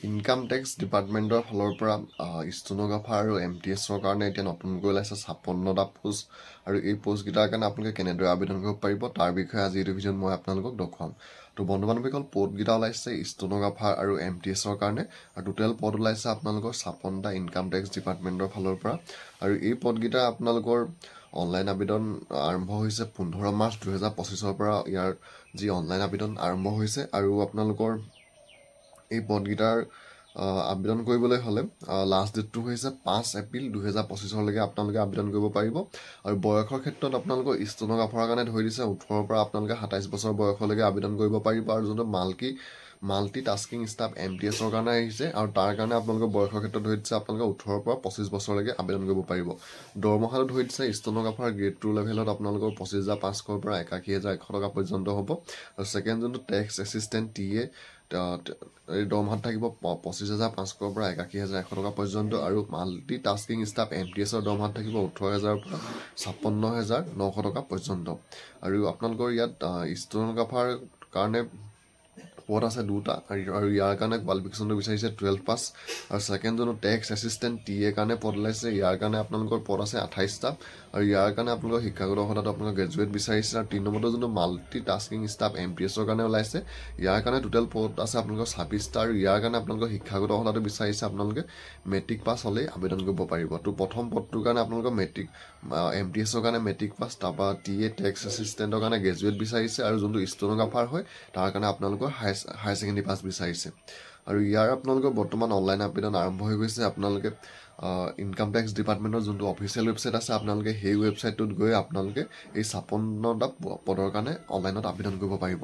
Income tax ডিপাৰ্টমেণ্টৰ ফালৰ পৰা ষ্টেনোগ্ৰাফাৰ আৰু MTSৰ কাৰণে এতিয়া নতুনকৈ ওলাইছে 56টা পোষ্ট আৰু এই পোষ্টকেইটাৰ কাৰণে আপোনালোকে কেনেদৰে আবেদন কৰিব পাৰিব তাৰ বিষয়ে আজি এইটো ভিডিঅ'ত মই আপোনালোকক দেখুৱাম। তো বন্ধু বান্ধৱীসকল, পদকেইটা ওলাইছে ষ্টেনোগ্ৰাফাৰ আৰু MTSৰ কাৰণে আৰু টোটেল পদ ওলাইছে আপোনালোকৰ 56টা ইনকাম টেক্স ডিপাৰ্টমেণ্টৰ ফালৰ পৰা। আৰু এই পদকেইটা আপোনালোকৰ অনলাইন আবেদন আৰম্ভ হৈছে 15 মাৰ্চ 2025ৰ পৰা ইয়াৰ যি অনলাইন আবেদন আৰম্ভ হৈছে। আৰু আপোনালোকৰ এই পদকেইটাৰ আবেদন কৰিবলৈ হ'লে লাষ্ট ডেটটো হৈছে 5 এপ্ৰিল 2025লৈকে আপোনালোকে আবেদন কৰিব পাৰিব। আৰু বয়সৰ ক্ষেত্ৰত আপোনালোকৰ ষ্টেনোগ্ৰাফাৰৰ কাৰণে ধৰি দিছে 18ৰ পৰা আপোনালোকে 27 বছৰ বয়সলৈকে আবেদন কৰিব পাৰিব। আৰু যোনটো মাল্টি টাস্কিং ষ্টাফ MTSৰ কাৰণে আহিছে আৰু তাৰ কাৰণে আপোনালোকৰ বয়সৰ ক্ষেত্ৰত ধৰি দিছে আপোনালোকে 18ৰ পৰা 25 বছৰলৈকে আবেদন কৰিব পাৰিব। দৰমহাটো ধৰি দিছে ষ্টেনোগ্ৰাফাৰ গ্ৰেড 2 লেভেলত আপোনালোকৰ 25,500ৰ পৰা 81,100 টকা পৰ্যন্ত হ'ব। আৰু ছেকেণ্ড যোনটো টেক্স এছিষ্টেণ্ট TA এই দৰমহাত থাকিব 25,500ৰ পৰা 81,100 টকা পৰ্যন্ত। আৰু মাল্টি টাস্কিং ষ্টাফ MTSৰ দৰমহাত থাকিব 18,000ৰ পৰা 56,900 টকা পৰ্যন্ত। আৰু আপোনালোকৰ ইয়াত ষ্টেনোগ্ৰাফাৰ কাৰণে পদ আছে 2টা আৰু ইয়াৰ কাৰণে কোৱালিফিকেশ্যনটো বিচাৰিছে 12 পাছ। আৰু ছেকেণ্ড যোনটো টেক্স এছিষ্টেণ্ট TA কাৰণে পদ ওলাইছে, ইয়াৰ কাৰণে আপোনালোকৰ পদ আছে 28টা আৰু ইয়াৰ কাৰণে আপোনালোকৰ শিক্ষাগত অৰ্হতাটো আপোনালোকৰ গ্ৰেজুৱেট বিচাৰিছে। আৰু 3 নম্বৰটো যোনটো মাল্টি টাস্কিং ষ্টাফ MTSৰ কাৰণে ওলাইছে, ইয়াৰ কাৰণে টোটেল পদ আছে আপোনালোকৰ 26টা আৰু ইয়াৰ কাৰণে আপোনালোকৰ শিক্ষাগত অৰ্হতাটো বিচাৰিছে আপোনালোকে মেট্ৰিক পাছ হ'লেই আবেদন কৰিব পাৰিব। তো প্ৰথম পদটোৰ কাৰণে আপোনালোকৰ MTSৰ কাৰণে মেট্ৰিক পাছ, তাৰপৰা TA টেক্স এছিষ্টেণ্টৰ কাৰণে গ্ৰেজুৱেট বিচাৰিছে আৰু যোনটো ষ্টেনোগ্ৰাফাৰ হয় তাৰ কাৰণে আপোনালোকৰ হায়াৰ ছেকেণ্ডেৰী পাছ বিচাৰিছে। আৰু ইয়াৰ আপোনালোকৰ বৰ্তমান অনলাইন আবেদন আৰম্ভ হৈ গৈছে। আপোনালোকে ইনকাম টেক্স ডিপাৰ্টমেণ্টৰ যোনটো অফিচিয়েল ৱেবছাইট আছে আপোনালোকে সেই ৱেবছাইটটোত গৈ আপোনালোকে এই 56টা পদৰ কাৰণে অনলাইনত আবেদন কৰিব পাৰিব।